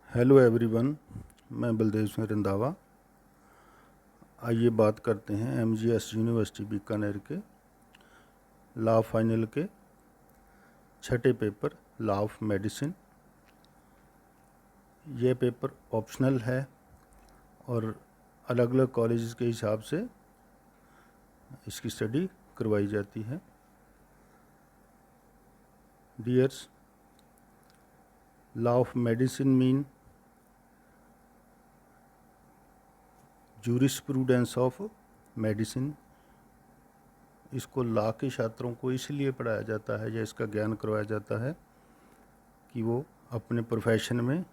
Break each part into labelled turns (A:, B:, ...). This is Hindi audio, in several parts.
A: हेलो एवरीवन, मैं बलदेव सिंह रंधावा। आइए बात करते हैं एमजीएस यूनिवर्सिटी बीकानेर के लॉ फाइनल के छठे पेपर लॉ ऑफ मेडिसिन। यह पेपर ऑप्शनल है और अलग अलग कॉलेजेस के हिसाब से इसकी स्टडी करवाई जाती है। Dears, law of medicine mean jurisprudence of medicine. इसको लॉ के छात्रों को इसलिए पढ़ाया जाता है या इसका ज्ञान करवाया जाता है कि वो अपने प्रोफेशन में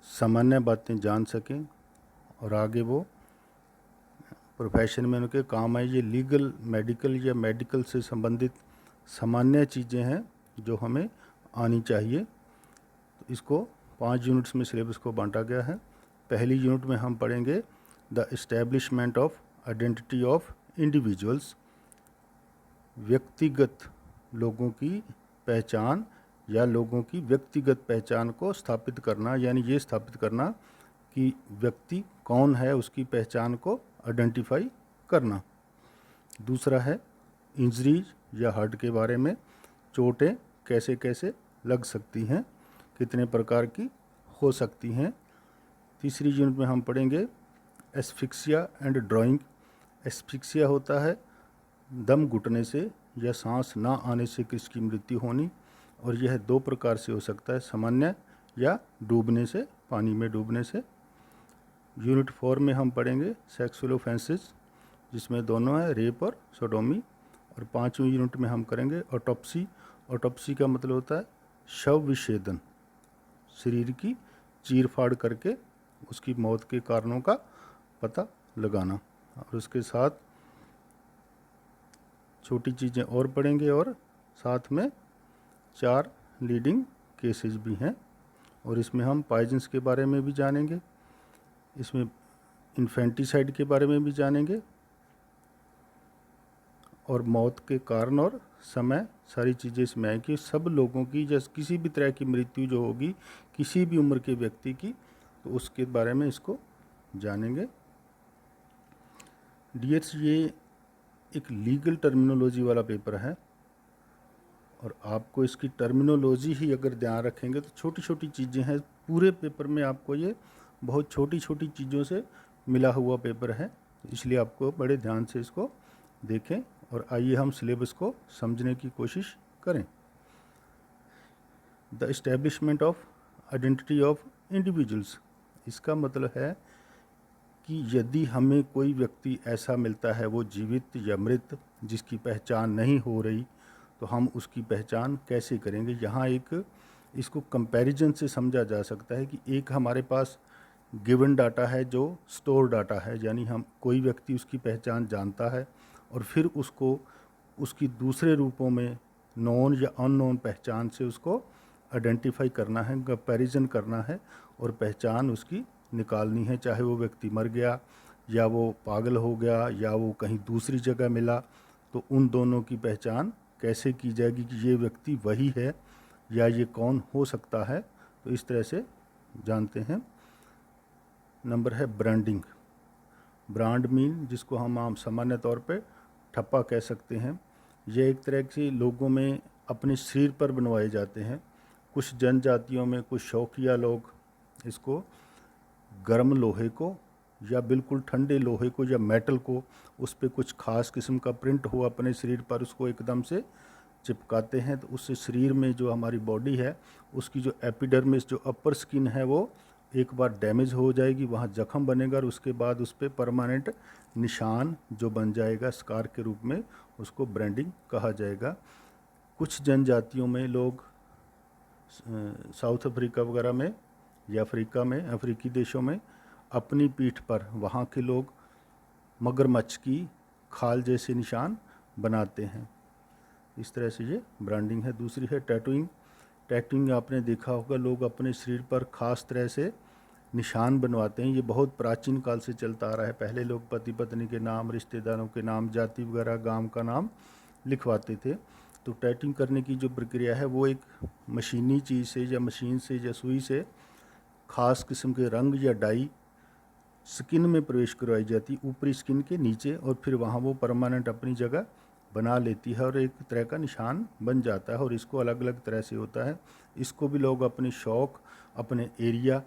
A: सामान्य बातें जान सकें और आगे वो प्रोफेशन में उनके काम आए। ये लीगल, मेडिकल या मेडिकल से संबंधित सामान्य चीज़ें हैं जो हमें आनी चाहिए। तो इसको 5 यूनिट्स में सिलेबस को बांटा गया है। पहली यूनिट में हम पढ़ेंगे the establishment of identity of individuals, व्यक्तिगत लोगों की पहचान या लोगों की व्यक्तिगत पहचान को स्थापित करना, यानी ये स्थापित करना कि व्यक्ति कौन है, उसकी पहचान को आइडेंटिफाई करना। दूसरा है इंजरीज या हर्ट के बारे में, चोटें कैसे कैसे लग सकती हैं, कितने प्रकार की हो सकती हैं। तीसरी यूनिट में हम पढ़ेंगे एस्फिक्सिया एंड ड्राइंग। एस्फिक्सिया होता है दम घुटने से या सांस ना आने से किसकी मृत्यु होनी, और यह 2 प्रकार से हो सकता है, सामान्य या डूबने से, पानी में डूबने से। यूनिट 4 में हम पढ़ेंगे सेक्सुअल ऑफेंसेस, जिसमें दोनों है रेप और सोडोमी। और 5वीं यूनिट में हम करेंगे ऑटोप्सी। ऑटोप्सी का मतलब होता है शव विच्छेदन, शरीर की चीर फाड़ करके उसकी मौत के कारणों का पता लगाना। और उसके साथ छोटी चीज़ें और पढ़ेंगे और साथ में 4 लीडिंग केसेस भी हैं। और इसमें हम पॉइजन्स के बारे में भी जानेंगे, इसमें इन्फेंटिसाइड के बारे में भी जानेंगे, और मौत के कारण और समय, सारी चीज़ें इसमें आएंगी। सब लोगों की, जैसे किसी भी तरह की मृत्यु जो होगी किसी भी उम्र के व्यक्ति की, तो उसके बारे में इसको जानेंगे। डियर्स, ये एक लीगल टर्मिनोलॉजी वाला पेपर है और आपको इसकी टर्मिनोलॉजी ही अगर ध्यान रखेंगे तो छोटी छोटी चीज़ें हैं पूरे पेपर में, आपको ये बहुत छोटी छोटी चीज़ों से मिला हुआ पेपर है, इसलिए आपको बड़े ध्यान से इसको देखें। और आइए हम सिलेबस को समझने की कोशिश करें। The establishment of identity of individuals, इसका मतलब है कि यदि हमें कोई व्यक्ति ऐसा मिलता है, वो जीवित या मृत, जिसकी पहचान नहीं हो रही, तो हम उसकी पहचान कैसे करेंगे। यहाँ एक इसको कंपैरिजन से समझा जा सकता है कि एक हमारे पास गिवन डाटा है जो स्टोर डाटा है, यानी हम कोई व्यक्ति उसकी पहचान जानता है और फिर उसको उसकी दूसरे रूपों में नॉन या अननोन पहचान से उसको आइडेंटिफाई करना है, कंपैरिजन करना है और पहचान उसकी निकालनी है। चाहे वो व्यक्ति मर गया या वो पागल हो गया या वो कहीं दूसरी जगह मिला, तो उन दोनों की पहचान कैसे की जाएगी कि ये व्यक्ति वही है या ये कौन हो सकता है। तो इस तरह से जानते हैं। नंबर है ब्रांडिंग। ब्रांड मीन, जिसको हम आम सामान्य तौर पे ठप्पा कह सकते हैं, ये एक तरह से लोगों में अपने शरीर पर बनवाए जाते हैं। कुछ जनजातियों में कुछ शौकिया लोग इसको गर्म लोहे को या बिल्कुल ठंडे लोहे को या मेटल को, उस पर कुछ खास किस्म का प्रिंट हो अपने शरीर पर, उसको एकदम से चिपकाते हैं। तो उससे शरीर में जो हमारी बॉडी है उसकी जो एपिडर्मिस, जो अपर स्किन है, वो एक बार डैमेज हो जाएगी, वहाँ जख्म बनेगा और उसके बाद उस पर परमानेंट निशान जो बन जाएगा स्कार के रूप में, उसको ब्रांडिंग कहा जाएगा। कुछ जनजातियों में लोग साउथ अफ्रीका वगैरह में या अफ्रीका में, अफ्रीकी देशों में अपनी पीठ पर वहाँ के लोग मगरमच्छ की खाल जैसे निशान बनाते हैं। इस तरह से ये ब्रांडिंग है। दूसरी है टैटूइंग। टैटूइंग आपने देखा होगा, लोग अपने शरीर पर खास तरह से निशान बनवाते हैं। ये बहुत प्राचीन काल से चलता आ रहा है। पहले लोग पति पत्नी के नाम, रिश्तेदारों के नाम, जाति वगैरह, गांव का नाम लिखवाते थे। तो टैटूइंग करने की जो प्रक्रिया है वो एक मशीनी चीज़ से या मशीन से या सुई से ख़ास किस्म के रंग या डाई स्किन में प्रवेश करवाई जाती, ऊपरी स्किन के नीचे, और फिर वहाँ वो परमानेंट अपनी जगह बना लेती है और एक तरह का निशान बन जाता है। और इसको अलग अलग तरह से होता है। इसको भी लोग अपने शौक़, अपने एरिया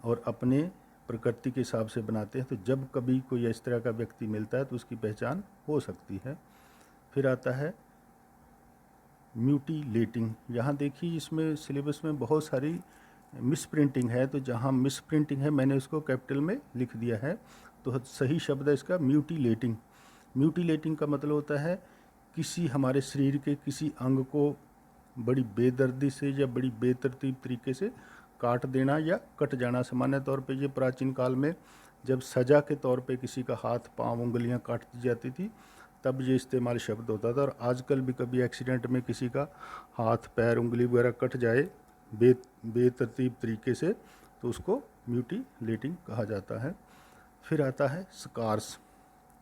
A: और अपने प्रकृति के हिसाब से बनाते हैं। तो जब कभी कोई इस तरह का व्यक्ति मिलता है तो उसकी पहचान हो सकती है। फिर आता है म्यूटिलेटिंग। यहाँ देखिए इसमें सिलेबस में बहुत सारी मिस प्रिंटिंग है, तो जहाँ मिस प्रिंटिंग है मैंने उसको कैपिटल में लिख दिया है। तो सही शब्द है इसका म्यूटिलेटिंग। म्यूटिलेटिंग का मतलब होता है किसी हमारे शरीर के किसी अंग को बड़ी बेदर्दी से या बड़ी बेतरतीब तरीके से काट देना या कट जाना। सामान्य तौर पे ये प्राचीन काल में जब सजा के तौर पे किसी का हाथ पांव उंगलियां काट दी जाती थी तब ये इस्तेमाल शब्द होता था। और आजकल भी कभी एक्सीडेंट में किसी का हाथ पैर उंगली वगैरह कट जाए बेतरतीब तरीके से तो उसको म्यूटिलेटिंग कहा जाता है। फिर आता है स्कार्स।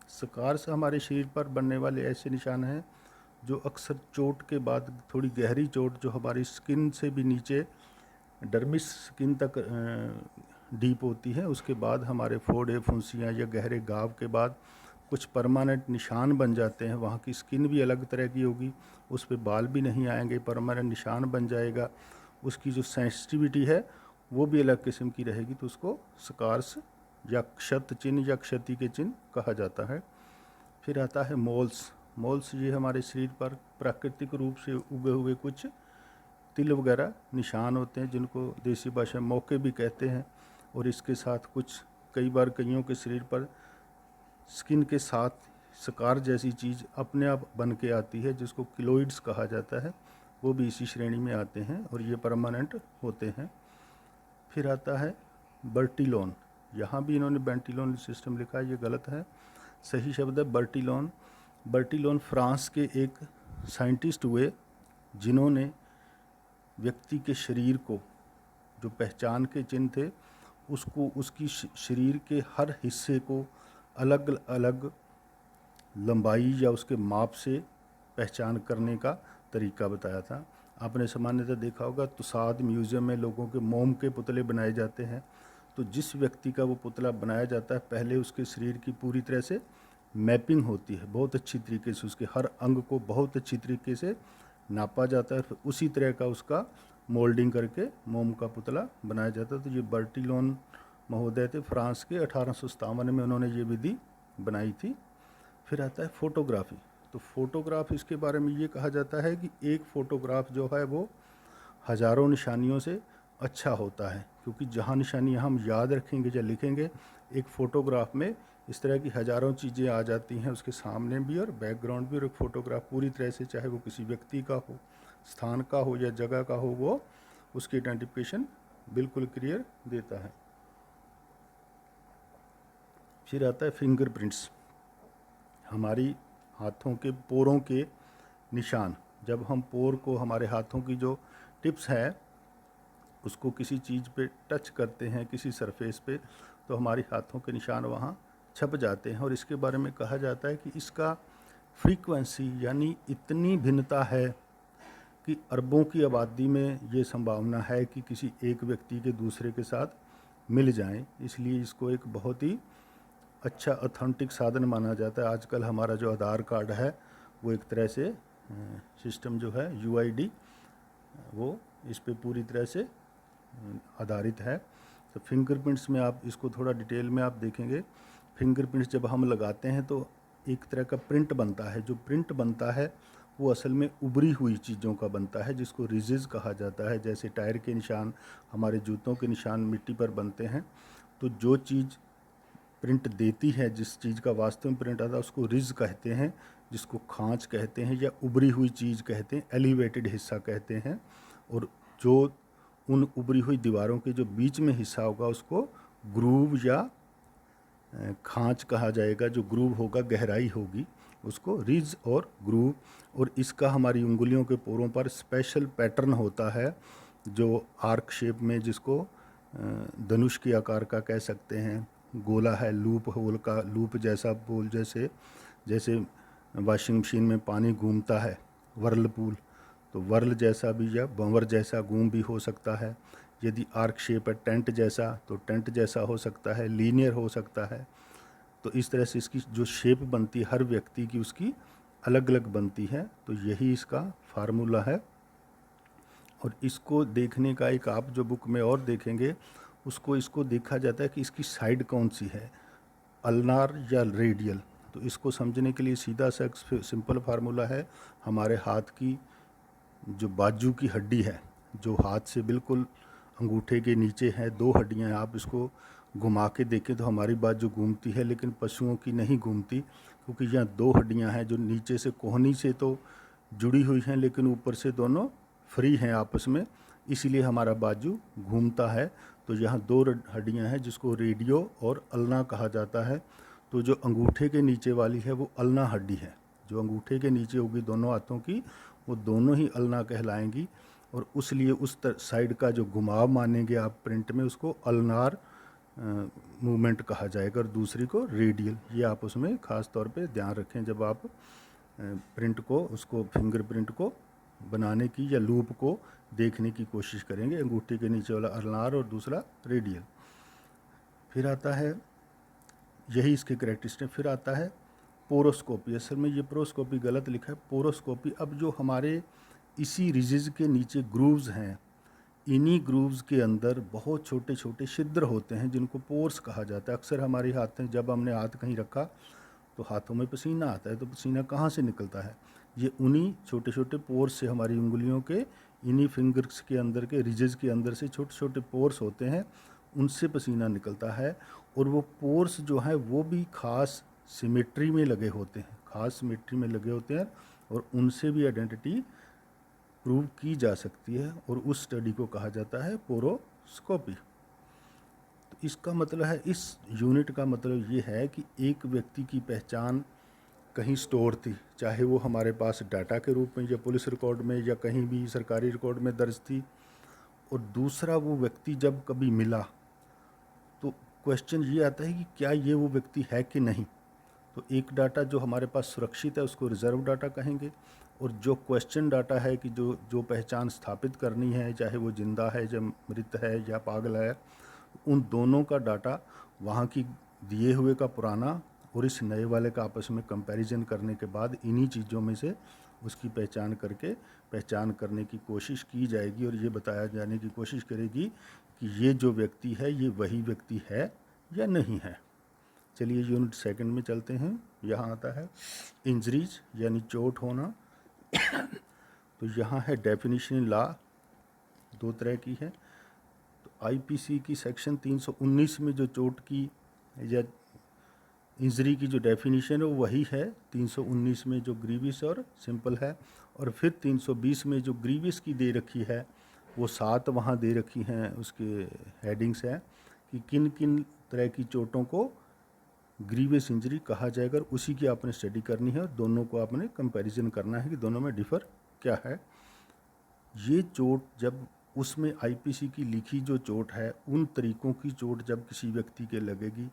A: स्कार्स हमारे शरीर पर बनने वाले ऐसे निशान हैं जो अक्सर चोट के बाद, थोड़ी गहरी चोट जो हमारी स्किन से भी नीचे डर्मिस स्किन तक डीप होती है, उसके बाद हमारे फोड़े फुंसियाँ या गहरे घाव के बाद कुछ परमानेंट निशान बन जाते हैं। वहाँ की स्किन भी अलग तरह की होगी, उस पर बाल भी नहीं आएंगे, परमानेंट निशान बन जाएगा। उसकी जो सेंसिटिविटी है वो भी अलग किस्म की रहेगी, तो उसको स्कार्स या क्षत चिन्ह या क्षति के चिन्ह कहा जाता है। फिर आता है मोल्स। मोल्स ये हमारे शरीर पर प्राकृतिक रूप से उगे हुए कुछ तिल वगैरह निशान होते हैं जिनको देसी भाषा में मौके भी कहते हैं। और इसके साथ कुछ कई बार कईयों के शरीर पर स्किन के साथ स्कार जैसी चीज़ अपने आप बन के आती है जिसको किलोइड्स कहा जाता है, वो भी इसी श्रेणी में आते हैं और ये परमानेंट होते हैं। फिर आता है बर्टिलोन। यहाँ भी इन्होंने बेंटिलोन सिस्टम लिखा है, ये गलत है। सही शब्द है बर्टिलोन। बर्टिलोन फ्रांस के एक साइंटिस्ट हुए जिन्होंने व्यक्ति के शरीर को, जो पहचान के चिन्ह थे, उसको उसकी शरीर के हर हिस्से को अलग अलग लंबाई या उसके माप से पहचान करने का तरीका बताया था। आपने सामान्यतः देखा होगा तुसाद म्यूज़ियम में लोगों के मोम के पुतले बनाए जाते हैं, तो जिस व्यक्ति का वो पुतला बनाया जाता है पहले उसके शरीर की पूरी तरह से मैपिंग होती है, बहुत अच्छी तरीके से उसके हर अंग को बहुत अच्छी तरीके से नापा जाता है, फिर उसी तरह का उसका मोल्डिंग करके मोम का पुतला बनाया जाता है। तो ये बर्टिलोन महोदय थे, फ्रांस के 1857 में उन्होंने ये विधि बनाई थी। फिर आता है फोटोग्राफी। तो फोटोग्राफ, इसके बारे में ये कहा जाता है कि एक फ़ोटोग्राफ जो है वो हज़ारों निशानियों से अच्छा होता है, क्योंकि जहाँ निशानियाँ हम याद रखेंगे या लिखेंगे, एक फ़ोटोग्राफ में इस तरह की हज़ारों चीज़ें आ जाती हैं, उसके सामने भी और बैकग्राउंड भी। और एक फ़ोटोग्राफ पूरी तरह से, चाहे वो किसी व्यक्ति का हो, स्थान का हो या जगह का हो, वो उसकी आइडेंटिफिकेशन बिल्कुल क्लियर देता है। फिर आता है फिंगरप्रिंट्स। हमारी हाथों के पोरों के निशान। जब हम पोर को, हमारे हाथों की जो टिप्स है उसको किसी चीज़ पे टच करते हैं, किसी सरफेस पे, तो हमारे हाथों के निशान वहाँ छप जाते हैं। और इसके बारे में कहा जाता है कि इसका फ्रीक्वेंसी यानी इतनी भिन्नता है कि अरबों की आबादी में ये संभावना है कि किसी एक व्यक्ति के दूसरे के साथ मिल जाएं। इसलिए इसको एक बहुत ही अच्छा ऑथेंटिक साधन माना जाता है। आजकल हमारा जो आधार कार्ड है वो एक तरह से सिस्टम जो है UID, वो इस पे पूरी तरह से आधारित है। तो फिंगरप्रिंट्स में आप इसको थोड़ा डिटेल में आप देखेंगे। फिंगरप्रिंट्स जब हम लगाते हैं तो एक तरह का प्रिंट बनता है। जो प्रिंट बनता है वो असल में उभरी हुई चीज़ों का बनता है, जिसको रिजिज कहा जाता है। जैसे टायर के निशान, हमारे जूतों के निशान मिट्टी पर बनते हैं, तो जो चीज़ प्रिंट देती है, जिस चीज़ का वास्तव में प्रिंट आता है, उसको रिज कहते हैं, जिसको खांच कहते हैं या उभरी हुई चीज़ कहते हैं, एलिवेटेड हिस्सा कहते हैं। और जो उन उभरी हुई दीवारों के जो बीच में हिस्सा होगा उसको ग्रूव या खांच कहा जाएगा। जो ग्रूव होगा, गहराई होगी, उसको रिज और ग्रूव। और इसका हमारी उंगलियों के पोरों पर स्पेशल पैटर्न होता है जो आर्क शेप में, जिसको धनुष के आकार का कह सकते हैं, गोला है, लूप होल का, लूप जैसा बोल, जैसे जैसे वॉशिंग मशीन में पानी घूमता है, व्हर्लपूल, तो वर्ल जैसा भी या भंवर जैसा गूम भी हो सकता है। यदि आर्क शेप है टेंट जैसा तो टेंट जैसा हो सकता है, लीनियर हो सकता है। तो इस तरह से इसकी जो शेप बनती है हर व्यक्ति की उसकी अलग अलग बनती है। तो यही इसका फार्मूला है। और इसको देखने का एक आप जो बुक में और देखेंगे उसको इसको देखा जाता है कि इसकी साइड कौन सी है, अल्नार या रेडियल। तो इसको समझने के लिए सीधा सा सिंपल फार्मूला है, हमारे हाथ की जो बाजू की हड्डी है, जो हाथ से बिल्कुल अंगूठे के नीचे है, 2 हड्डियां हैं, आप इसको घुमा के देखें तो हमारी बाजू घूमती है, लेकिन पशुओं की नहीं घूमती, क्योंकि यहाँ 2 हड्डियां हैं जो नीचे से कोहनी से तो जुड़ी हुई हैं लेकिन ऊपर से दोनों फ्री हैं आपस में, इसीलिए हमारा बाजू घूमता है। तो यहाँ 2 हड्डियाँ हैं जिसको रेडियो और अल्ना कहा जाता है। तो जो अंगूठे के नीचे वाली है वो अल्ना हड्डी है, जो अंगूठे के नीचे होगी दोनों हाथों की वो दोनों ही अल्ना कहलाएंगी। और उस लिए उस साइड का जो घुमाव मानेंगे आप प्रिंट में उसको अल्नार मूवमेंट कहा जाएगा, और दूसरी को रेडियल। ये आप उसमें ख़ास तौर पे ध्यान रखें जब आप प्रिंट को उसको फिंगरप्रिंट को बनाने की या लूप को देखने की कोशिश करेंगे। अंगूठे के नीचे वाला अल्नार और दूसरा रेडियल। फिर आता है, यही इसके कैरेक्टरिस्टिक। फिर आता है पोरोस्कोपी। असल में ये पोरोस्कोपी गलत लिखा है, पोरोस्कोपी। अब जो हमारे इसी रिजिज के नीचे ग्रूव्स हैं, इन्हीं ग्रूव्स के अंदर बहुत छोटे छोटे छिद्र होते हैं जिनको पोर्स कहा जाता है। अक्सर हमारे हाथ में जब हमने हाथ कहीं रखा तो हाथों में पसीना आता है, तो पसीना कहाँ से निकलता है? ये उन्हीं छोटे छोटे पोर्स से, हमारी उंगलियों के इन्हीं फिंगर्स के अंदर के रिजेस के अंदर से छोटे छोटे पोर्स होते हैं, उनसे पसीना निकलता है। और वो पोर्स जो हैं वो भी ख़ास सिमेट्री में लगे होते हैं, ख़ास सिमेट्री में लगे होते हैं, और उनसे भी आइडेंटिटी प्रूव की जा सकती है, और उस स्टडी को कहा जाता है पोरोस्कोपी। तो इसका मतलब है, इस यूनिट का मतलब ये है कि एक व्यक्ति की पहचान कहीं स्टोर थी, चाहे वो हमारे पास डाटा के रूप में या पुलिस रिकॉर्ड में या कहीं भी सरकारी रिकॉर्ड में दर्ज थी, और दूसरा वो व्यक्ति जब कभी मिला तो क्वेश्चन ये आता है कि क्या ये वो व्यक्ति है कि नहीं। तो एक डाटा जो हमारे पास सुरक्षित है उसको रिजर्व डाटा कहेंगे, और जो क्वेश्चन डाटा है कि जो जो पहचान स्थापित करनी है, चाहे वो जिंदा है या मृत है या पागल है, उन दोनों का डाटा वहाँ की दिए हुए का पुराना और इस नए वाले का आपस में कंपैरिजन करने के बाद इन्हीं चीज़ों में से उसकी पहचान करने की कोशिश की जाएगी, और ये बताया जाने की कोशिश करेगी कि ये जो व्यक्ति है ये वही व्यक्ति है या नहीं है। चलिए यूनिट सेकंड में चलते हैं। यहाँ आता है इंजरीज यानी चोट होना। तो यहाँ है डेफिनेशन लॉ, 2 तरह की है। तो आईपीसी की सेक्शन 319 में जो चोट की या इंजरी की जो डेफिनेशन है वो वही है 319 में जो ग्रीवियस और सिंपल है, और फिर 320 में जो ग्रीवियस की दे रखी है वो 7 वहाँ दे रखी हैं, उसके हेडिंग्स हैं कि किन किन तरह की चोटों को ग्रीवियस इंजरी कहा जाएगा, और उसी की आपने स्टडी करनी है, और दोनों को आपने कंपैरिजन करना है कि दोनों में डिफ़र क्या है। ये चोट जब उसमें आईपीसी की लिखी जो चोट है, उन तरीक़ों की चोट जब किसी व्यक्ति के लगेगी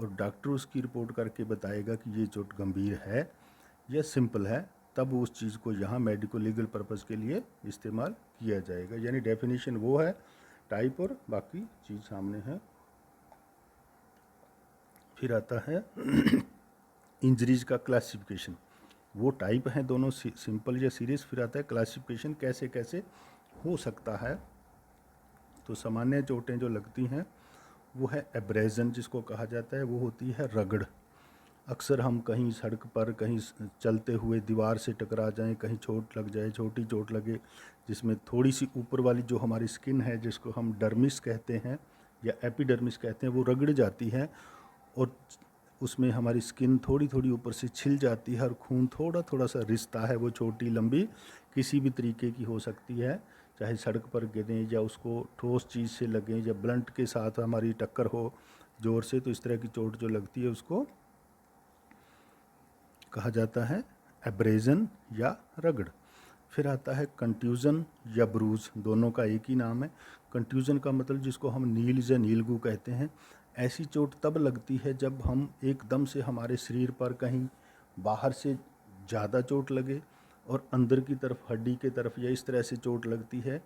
A: और डॉक्टर उसकी रिपोर्ट करके बताएगा कि ये चोट गंभीर है या सिंपल है, तब उस चीज़ को यहाँ मेडिको लीगल पर्पज़ के लिए इस्तेमाल किया जाएगा। यानी डेफिनेशन वो है, टाइप और बाकी चीज़ सामने है। फिर आता है इंजरीज का क्लासिफिकेशन। वो टाइप हैं दोनों, सिंपल या सीरियस। फिर आता है क्लासिफिकेशन, कैसे कैसे हो सकता है। तो सामान्य चोटें जो लगती हैं वो है एब्रेजन जिसको कहा जाता है, वो होती है रगड़। अक्सर हम कहीं सड़क पर कहीं चलते हुए दीवार से टकरा जाएं, कहीं चोट लग जाए, छोटी चोट लगे जिसमें थोड़ी सी ऊपर वाली जो हमारी स्किन है जिसको हम डर्मिस कहते हैं या एपिडर्मिस कहते हैं, वो रगड़ जाती है और उसमें हमारी स्किन थोड़ी थोड़ी ऊपर से छिल जाती है और खून थोड़ा थोड़ा सा रिसता है। वो छोटी लंबी किसी भी तरीके की हो सकती है, चाहे सड़क पर गिरें या उसको ठोस चीज़ से लगें या ब्लंट के साथ हमारी टक्कर हो ज़ोर से, तो इस तरह की चोट जो लगती है उसको कहा जाता है एब्रेजन या रगड़। फिर आता है कंट्यूजन या ब्रूज, दोनों का एक ही नाम है। कंट्यूजन का मतलब जिसको हम नील या नीलगू कहते हैं। ऐसी चोट तब लगती है जब हम एकदम से हमारे शरीर पर कहीं बाहर से ज़्यादा चोट लगे, और अंदर की तरफ हड्डी के तरफ या इस तरह से चोट लगती है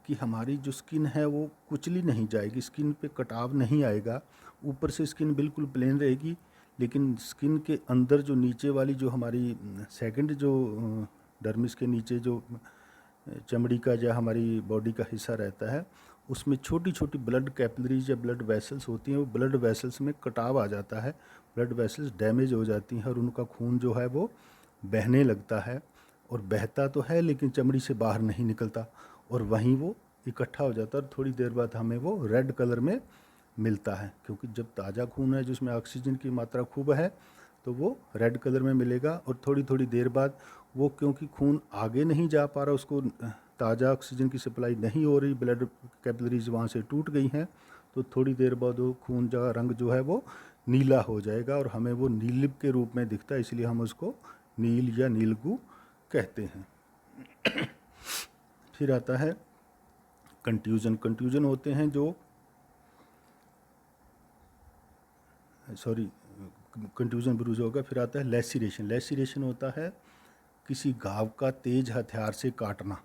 A: कि हमारी जो स्किन है वो कुचली नहीं जाएगी, स्किन पे कटाव नहीं आएगा, ऊपर से स्किन बिल्कुल प्लेन रहेगी, लेकिन स्किन के अंदर जो नीचे वाली जो हमारी सेकंड जो डर्मिस के नीचे जो चमड़ी का या हमारी बॉडी का हिस्सा रहता है, उसमें छोटी छोटी ब्लड कैपिलरीज या ब्लड वेसल्स होती हैं। वो ब्लड वेसल्स में कटाव आ जाता है, ब्लड वेसल्स डैमेज हो जाती हैं और उनका खून जो है वो बहने लगता है, और बहता तो है लेकिन चमड़ी से बाहर नहीं निकलता, और वहीं वो इकट्ठा हो जाता है और थोड़ी देर बाद हमें वो रेड कलर में मिलता है, क्योंकि जब ताज़ा खून है जिसमें ऑक्सीजन की मात्रा खूब है तो वो रेड कलर में मिलेगा। और थोड़ी थोड़ी देर बाद वो, क्योंकि खून आगे नहीं जा पा रहा, उसको ताज़ा ऑक्सीजन की सप्लाई नहीं हो रही, ब्लड कैपिलरीज वहाँ से टूट गई हैं, तो थोड़ी देर बाद वो खून का रंग जो है वो नीला हो जाएगा और हमें वो नीलिप के रूप में दिखता है, इसलिए हम उसको नील या नीलगू कहते हैं। फिर आता है कंट्यूजन। कंट्यूजन होते हैं जो कंट्यूजन ब्रूज होगा। फिर आता है लेसिरेशन। लेसिरेशन होता है किसी घाव का तेज हथियार से काटना,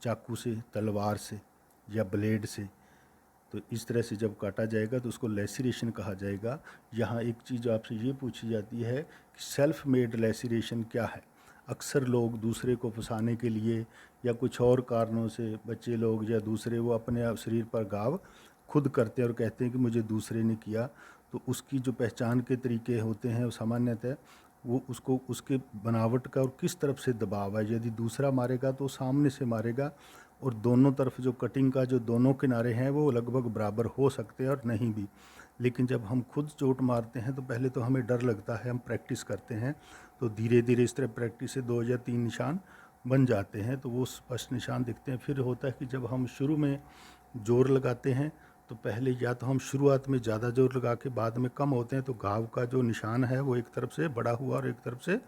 A: चाकू से, तलवार से या ब्लेड से। तो इस तरह से जब काटा जाएगा तो उसको लेसिरेशन कहा जाएगा। यहाँ एक चीज़ आपसे ये पूछी जाती है कि सेल्फ मेड लेसिरेशन क्या है। अक्सर लोग दूसरे को फंसाने के लिए या कुछ और कारणों से, बच्चे लोग या दूसरे, वो अपने शरीर पर घाव खुद करते हैं और कहते हैं कि मुझे दूसरे ने किया। तो उसकी जो पहचान के तरीके होते हैं वो सामान्यतः वो उसको उसके बनावट का और किस तरफ से दबाव है। यदि दूसरा मारेगा तो सामने से मारेगा, और दोनों तरफ जो कटिंग का जो दोनों किनारे हैं वो लगभग बराबर हो सकते हैं और नहीं भी। लेकिन जब हम खुद चोट मारते हैं तो पहले तो हमें डर लगता है, हम प्रैक्टिस करते हैं तो धीरे धीरे इस तरह प्रैक्टिस से 2 या 3 निशान बन जाते हैं, तो वो स्पष्ट निशान दिखते हैं। फिर होता है कि जब हम शुरू में जोर लगाते हैं तो पहले या तो हम शुरुआत में ज़्यादा जोर लगा के बाद में कम होते हैं, तो घाव का जो निशान है वो एक तरफ से बड़ा हुआ और एक तरफ से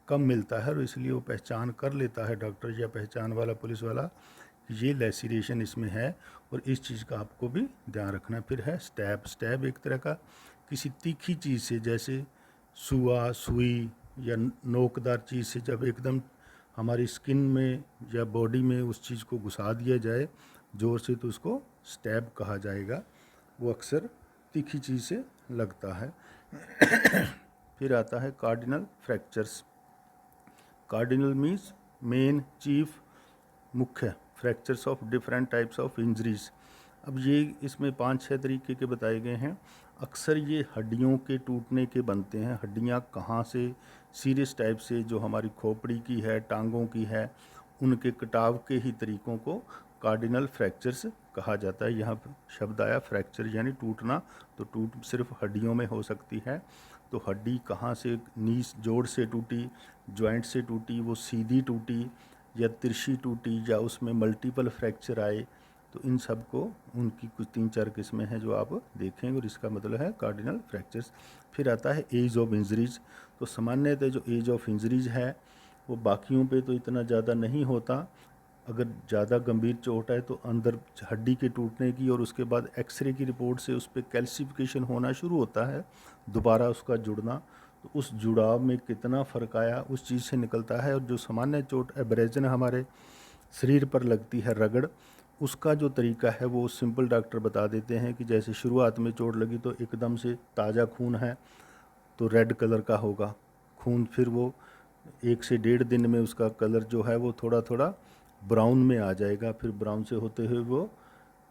A: कम मिलता है, और इसलिए वो पहचान कर लेता है डॉक्टर या पहचान वाला पुलिस वाला ये लेसिरेशन इसमें है, और इस चीज़ का आपको भी ध्यान रखना। फिर है स्टैब। स्टैब एक तरह का किसी तीखी चीज़ से, जैसे सुआ, सुई या नोकदार चीज़ से जब एकदम हमारी स्किन में या बॉडी में उस चीज़ को घुसा दिया जाए ज़ोर से, तो उसको स्टैब कहा जाएगा। वो अक्सर तीखी चीज़ से लगता है। फिर आता है cardinal fractures. Cardinal means main, chief, मुख्य, fractures of different types of injuries. अब ये इसमें 5-6 तरीके के बताए गए हैं। अक्सर ये हड्डियों के टूटने के बनते हैं। हड्डियाँ कहाँ से, सीरियस टाइप से जो हमारी खोपड़ी की है, टांगों की है, उनके कटाव के ही तरीकों को कार्डिनल फ्रैक्चर्स कहा जाता है। यहाँ शब्द आया फ्रैक्चर यानी टूटना, तो टूट सिर्फ हड्डियों में हो सकती है। तो हड्डी कहाँ से, नीस जोड़ से टूटी, जॉइंट से टूटी, वो सीधी टूटी या तिरछी टूटी, या उसमें मल्टीपल फ्रैक्चर आए, तो इन सब को उनकी कुछ 3-4 किस्में हैं जो आप देखेंगे, और इसका मतलब है कार्डिनल फ्रैक्चर्स। फिर आता है एज ऑफ इंजरीज। तो सामान्यतः जो एज ऑफ इंजरीज है वो बाकियों पे तो इतना ज़्यादा नहीं होता। अगर ज़्यादा गंभीर चोट है तो अंदर हड्डी के टूटने की और उसके बाद एक्सरे की रिपोर्ट से उस पर कैल्सिफिकेशन होना शुरू होता है, दोबारा उसका जुड़ना। तो उस जुड़ाव में कितना फ़र्क आया उस चीज़ से निकलता है। और जो सामान्य चोट एब्रेजन हमारे शरीर पर लगती है, रगड़, उसका जो तरीका है वो सिंपल डॉक्टर बता देते हैं कि जैसे शुरुआत में चोट लगी तो एकदम से ताज़ा खून है तो रेड कलर का होगा खून, फिर वो 1 से 1.5 दिन में उसका कलर जो है वो थोड़ा थोड़ा ब्राउन में आ जाएगा, फिर ब्राउन से होते हुए वो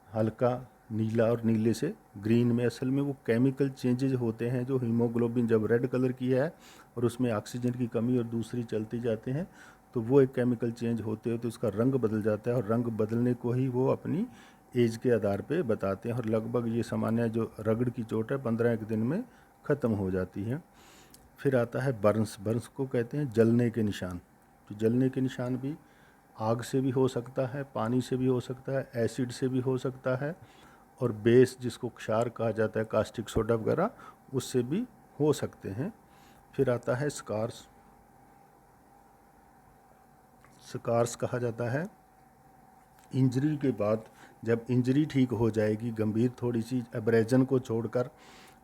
A: हल्का नीला और नीले से ग्रीन में। असल में वो केमिकल चेंजेज होते हैं जो हीमोग्लोबिन जब रेड कलर की है और उसमें ऑक्सीजन की कमी और दूसरी चलती जाते हैं, तो वो एक केमिकल चेंज होते हैं तो उसका रंग बदल जाता है, और रंग बदलने को ही वो अपनी एज के आधार पे बताते हैं। और लगभग ये सामान्य जो रगड़ की चोट है 15 दिन में ख़त्म हो जाती है। फिर आता है बर्न्स। बर्न्स को कहते हैं जलने के निशान। तो जलने के निशान भी आग से भी हो सकता है, पानी से भी हो सकता है, एसिड से भी हो सकता है, और बेस जिसको क्षार कहा जाता है, कास्टिक सोडा वगैरह, उससे भी हो सकते हैं। फिर आता है स्कार्स। स्कार्स कहा जाता है इंजरी के बाद, जब इंजरी ठीक हो जाएगी, गंभीर थोड़ी सी एब्रेजन को छोड़कर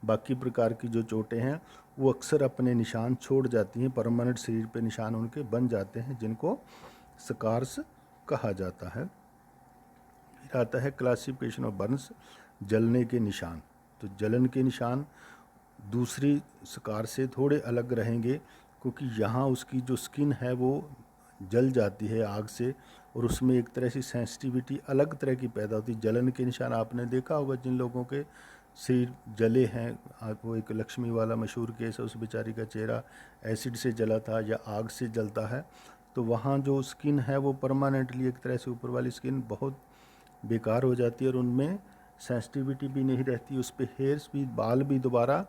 A: बाकी प्रकार की जो चोटें हैं वो अक्सर अपने निशान छोड़ जाती हैं, परमानेंट शरीर पे निशान उनके बन जाते हैं, जिनको स्कार्स कहा जाता है। फिर आता है क्लासिफिकेशन ऑफ बर्न्स, जलने के निशान। तो जलन के निशान दूसरी स्कार से थोड़े अलग रहेंगे, क्योंकि यहाँ उसकी जो स्किन है वो जल जाती है आग से, और उसमें एक तरह से सेंसिटिविटी अलग तरह की पैदा होती है। जलन के निशान आपने देखा होगा, जिन लोगों के शरीर जले हैं, वो एक लक्ष्मी वाला मशहूर केस है, उस बेचारी का चेहरा एसिड से जला था या आग से जलता है, तो वहाँ जो स्किन है वो परमानेंटली एक तरह से ऊपर वाली स्किन बहुत बेकार हो जाती है और उनमें सेंसिटिविटी भी नहीं रहती, उस पर हेयर्स भी, बाल भी दोबारा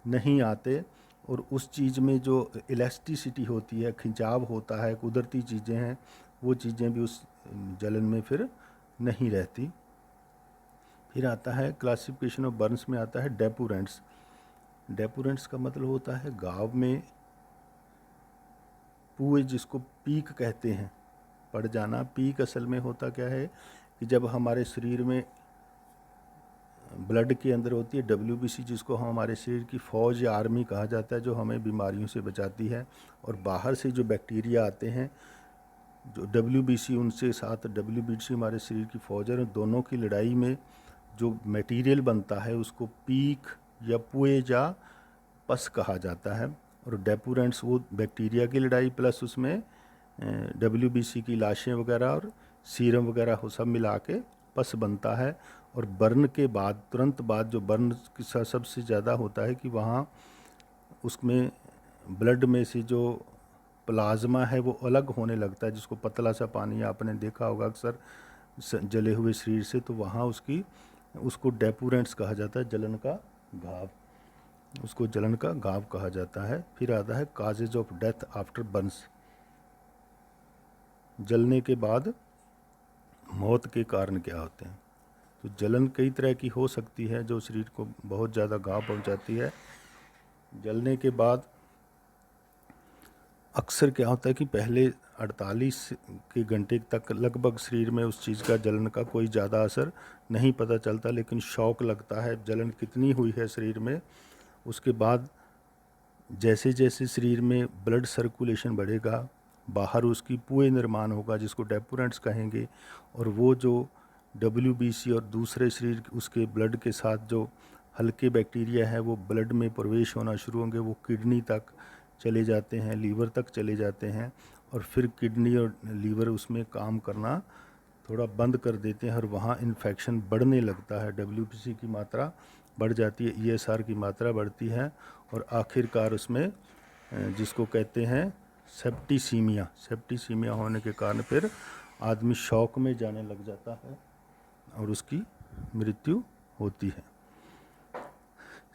A: नहीं आते, और उस चीज़ में जो इलास्टिसिटी होती है, खिंचाव होता है, कुदरती चीज़ें हैं, वो चीज़ें भी उस जलन में फिर नहीं रहती। फिर आता है क्लासिफिकेशन ऑफ बर्न्स में आता है डेपुरेंट्स। डेपुरेंट्स का मतलब होता है घाव में पुए, जिसको पीक कहते हैं, पड़ जाना। पीक असल में होता क्या है कि जब हमारे शरीर में ब्लड के अंदर होती है WBC, जिसको हमारे शरीर की फ़ौज या आर्मी कहा जाता है, जो हमें बीमारियों से बचाती है, और बाहर से जो बैक्टीरिया आते हैं, जो WBC उनसे साथ WBC हमारे शरीर की फ़ौज है, दोनों की लड़ाई में जो मटेरियल बनता है उसको पीक या पुए या पस कहा जाता है। और डेपुरेंट्स वो बैक्टीरिया की लड़ाई प्लस उसमें WBC की लाशें वगैरह और सीरम वगैरह हो सब मिला के पस बनता है। और बर्न के बाद, तुरंत बाद जो बर्न सबसे ज़्यादा होता है कि वहाँ उसमें ब्लड में से जो प्लाज्मा है वो अलग होने लगता है, जिसको पतला सा पानी आपने देखा होगा अक्सर जले हुए शरीर से, तो वहाँ उसको डेपुरेंट्स कहा जाता है, जलन का घाव, उसको जलन का घाव कहा जाता है। फिर आता है causes of death after Burns, जलने के बाद मौत के कारण क्या होते हैं। तो जलन कई तरह की हो सकती है जो शरीर को बहुत ज़्यादा घाव पहुंचाती है। जलने के बाद अक्सर क्या होता है कि पहले 48 के घंटे तक लगभग शरीर में उस चीज़ का, जलन का कोई ज़्यादा असर नहीं पता चलता, लेकिन शौक लगता है जलन कितनी हुई है शरीर में। उसके बाद जैसे जैसे शरीर में ब्लड सर्कुलेशन बढ़ेगा, बाहर उसकी पुए निर्माण होगा, जिसको डेपुरेंट्स कहेंगे, और वो जो WBC और दूसरे शरीर उसके ब्लड के साथ जो हल्के बैक्टीरिया है वो ब्लड में प्रवेश होना शुरू होंगे, वो किडनी तक चले जाते हैं, लीवर तक चले जाते हैं, और फिर किडनी और लीवर उसमें काम करना थोड़ा बंद कर देते हैं, और वहाँ इन्फेक्शन बढ़ने लगता है, WBC की मात्रा बढ़ जाती है, ESR की मात्रा बढ़ती है, और आखिरकार उसमें जिसको कहते हैं सेप्टिसीमिया होने के कारण फिर आदमी शॉक में जाने लग जाता है और उसकी मृत्यु होती है।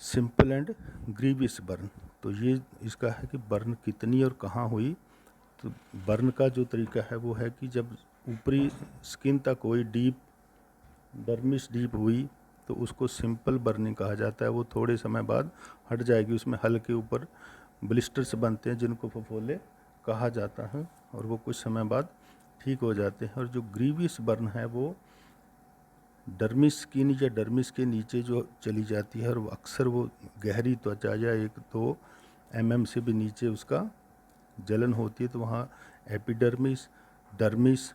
A: सिंपल एंड ग्रीवियस बर्न, तो ये इसका है कि बर्न कितनी और कहाँ हुई। तो बर्न का जो तरीका है वो है कि जब ऊपरी स्किन तक कोई डर्मिस डीप हुई तो उसको सिंपल बर्निंग कहा जाता है। वो थोड़े समय बाद हट जाएगी, उसमें हल्के ऊपर ब्लिस्टर्स बनते हैं जिनको फफोले कहा जाता है, और वो कुछ समय बाद ठीक हो जाते हैं। और जो ग्रीवियस बर्न है वो डर्मिस स्किन या डर्मिस के नीचे जो चली जाती है, और वो अक्सर वो गहरी त्वचा या 1-2 mm से भी नीचे उसका जलन होती है, तो वहाँ एपिडर्मिस, डर्मिस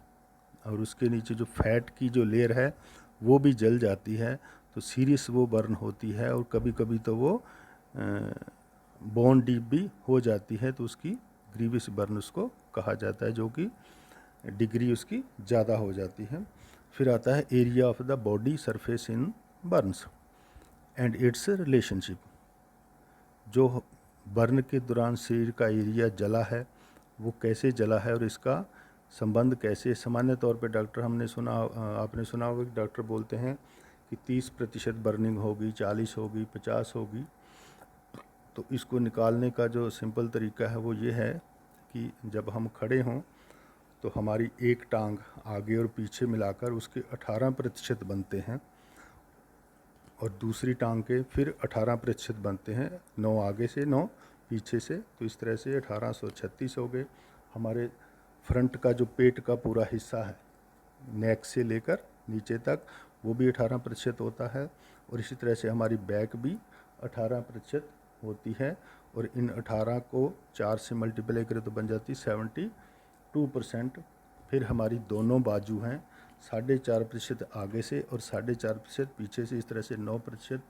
A: और उसके नीचे जो फैट की जो लेयर है वो भी जल जाती है, तो सीरियस वो बर्न होती है। और कभी कभी तो वो बोन डीप भी हो जाती है, तो उसकी ग्रीवियस बर्न उसको कहा जाता है, जो कि डिग्री उसकी ज़्यादा हो जाती है। फिर आता है area of the body surface in Burns and it's relationship. जो बर्न के दौरान शरीर का एरिया जला है वो कैसे जला है और इसका संबंध कैसे। सामान्य तौर पे डॉक्टर आपने सुना होगा कि डॉक्टर बोलते हैं कि 30% बर्निंग होगी, 40 होगी, 50 होगी। तो इसको निकालने का जो सिंपल तरीका है वो ये है कि जब हम खड़े हों तो हमारी एक टांग आगे और पीछे मिलाकर उसके 18% बनते हैं, और दूसरी टांग के फिर 18% बनते हैं, 9 आगे से 9 पीछे से। तो इस तरह से 1836 हो गए। हमारे फ्रंट का जो पेट का पूरा हिस्सा है, नेक से लेकर नीचे तक, वो भी 18% होता है। और इसी तरह से हमारी बैक भी 18% होती है, और इन 18 को 4 से मल्टीप्लाई करें तो बन जाती 72%। फिर हमारी दोनों बाजू हैं 4.5% आगे से और 4.5% पीछे से, इस तरह से 9%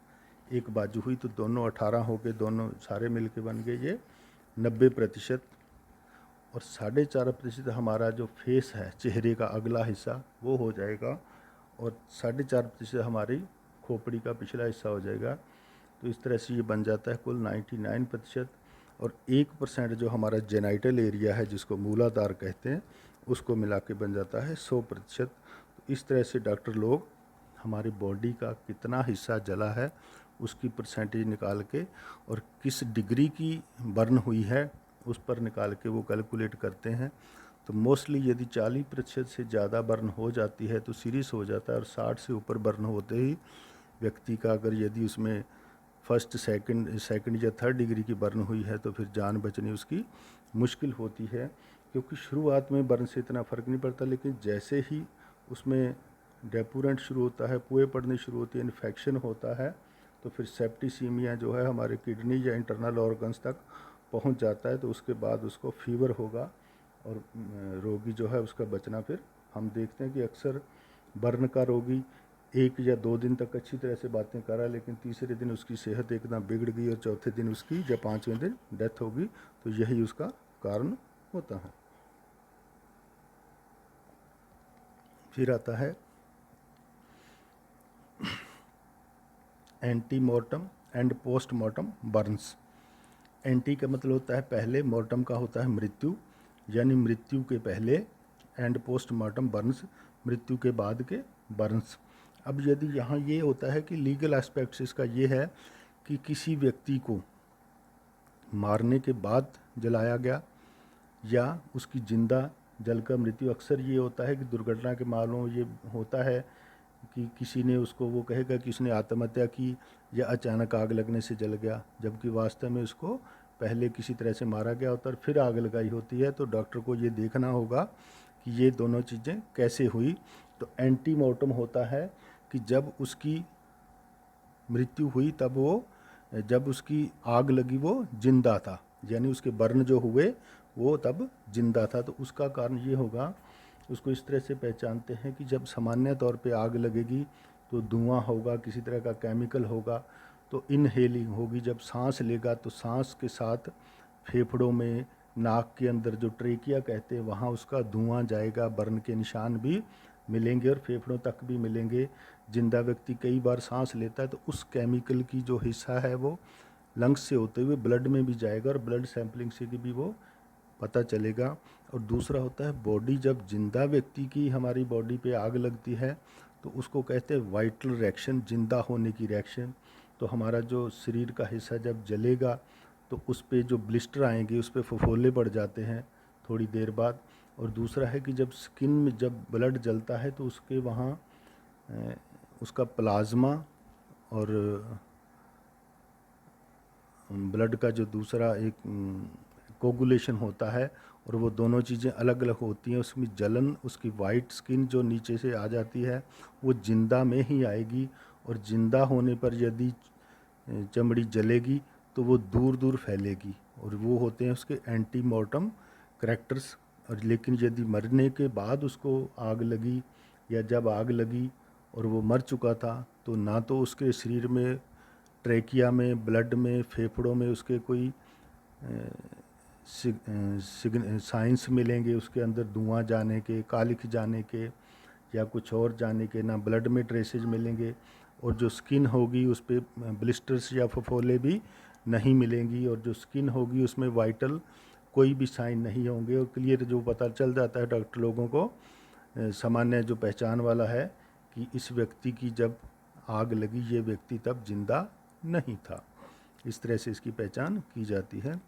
A: एक बाजू हुई, तो दोनों 18 हो गए, दोनों सारे मिलके बन गए ये 90%। और 4.5% हमारा जो फेस है, चेहरे का अगला हिस्सा, वो हो जाएगा, और 4.5% हमारी खोपड़ी का पिछला हिस्सा हो जाएगा। तो इस तरह से ये बन जाता है कुल 99%। और 1% जो हमारा जेनाइटल एरिया है, जिसको मूलाधार कहते हैं, उसको मिला के बन जाता है 100%। तो इस तरह से डॉक्टर लोग हमारी बॉडी का कितना हिस्सा जला है उसकी परसेंटेज निकाल के और किस डिग्री की बर्न हुई है उस पर निकाल के वो कैलकुलेट करते हैं। तो मोस्टली यदि 40% से ज़्यादा बर्न हो जाती है तो सीरियस हो जाता है, और 60 से ऊपर बर्न होते ही व्यक्ति का, अगर यदि उसमें फर्स्ट सेकंड या थर्ड डिग्री की बर्न हुई है तो फिर जान बचनी उसकी मुश्किल होती है। क्योंकि शुरुआत में बर्न से इतना फ़र्क नहीं पड़ता, लेकिन जैसे ही उसमें डेपूरेंट शुरू होता है, पुए पड़ने शुरू होती है, इन्फेक्शन होता है, तो फिर सेप्टिसीमिया जो है हमारे किडनी या इंटरनल ऑर्गन्स तक पहुंच जाता है। तो उसके बाद उसको फीवर होगा और रोगी जो है उसका बचना, फिर हम देखते हैं कि अक्सर बर्न का रोगी 1 या 2 दिन तक अच्छी तरह से बातें करा, लेकिन तीसरे दिन उसकी सेहत एकदम बिगड़ गई और चौथे दिन उसकी या 5वें दिन डेथ होगी। तो यही उसका कारण होता है। फिर आता है antemortem and postmortem Burns. Anti का मतलब होता है पहले, मॉर्टम का होता है मृत्यु, यानी मृत्यु के पहले, एंड पोस्टमॉर्टम बर्न्स, मृत्यु के बाद के बर्न्स। अब यदि यहाँ ये होता है कि लीगल एस्पेक्ट्स इसका ये है कि किसी व्यक्ति को मारने के बाद जलाया गया या उसकी जिंदा जलकर मृत्यु। अक्सर ये होता है कि दुर्घटना के मामलों ये होता है कि किसी ने उसको, वो कहेगा कि उसने आत्महत्या की या अचानक आग लगने से जल गया, जबकि वास्तव में उसको पहले किसी तरह से मारा गया होता है और फिर आग लगाई होती है। तो डॉक्टर को ये देखना होगा कि ये दोनों चीज़ें कैसे हुई। तो एंटीमॉर्टम होता है कि जब उसकी मृत्यु हुई तब वो, जब उसकी आग लगी वो जिंदा था, यानी उसके बर्न जो हुए वो तब जिंदा था। तो उसका कारण ये होगा, उसको इस तरह से पहचानते हैं कि जब सामान्य तौर पे आग लगेगी तो धुआं होगा, किसी तरह का केमिकल होगा, तो इनहेलिंग होगी। जब सांस लेगा तो सांस के साथ फेफड़ों में, नाक के अंदर जो ट्रेकिया कहते हैं वहाँ उसका धुआं जाएगा, बर्न के निशान भी मिलेंगे और फेफड़ों तक भी मिलेंगे। जिंदा व्यक्ति कई बार सांस लेता है तो उस केमिकल की जो हिस्सा है वो लंग्स से होते हुए ब्लड में भी जाएगा और ब्लड सैंपलिंग से भी वो पता चलेगा। और दूसरा होता है बॉडी, जब जिंदा व्यक्ति की हमारी बॉडी पे आग लगती है तो उसको कहते हैं वाइटल रिएक्शन, जिंदा होने की रिएक्शन। तो हमारा जो शरीर का हिस्सा जब जलेगा तो उस पे जो ब्लिस्टर आएंगे, उस पे फफोले पड़ जाते हैं थोड़ी देर बाद। और दूसरा है कि जब स्किन में जब ब्लड जलता है तो उसके वहाँ उसका प्लाज्मा और ब्लड का जो दूसरा एक कोगुलेशन होता है, और वो दोनों चीज़ें अलग अलग होती हैं। उसमें जलन, उसकी वाइट स्किन जो नीचे से आ जाती है वो जिंदा में ही आएगी, और जिंदा होने पर यदि चमड़ी जलेगी तो वो दूर दूर फैलेगी, और वो होते हैं उसके एंटीमॉर्टम करैक्टर्स। और लेकिन यदि मरने के बाद उसको आग लगी या जब आग लगी और वो मर चुका था तो ना तो उसके शरीर में, ट्रेकिया में, ब्लड में, फेफड़ों में उसके कोई साइंस मिलेंगे उसके अंदर धुआं जाने के, कालिख जाने के या कुछ और जाने के, ना ब्लड में ट्रेसेज मिलेंगे। और जो स्किन होगी उस पर ब्लिस्टर्स या फफोले भी नहीं मिलेंगी, और जो स्किन होगी उसमें वाइटल कोई भी साइन नहीं होंगे। और क्लियर जो पता चल जाता है डॉक्टर लोगों को, सामान्य जो पहचान वाला है कि इस व्यक्ति की जब आग लगी ये व्यक्ति तब जिंदा नहीं था। इस तरह से इसकी पहचान की जाती है।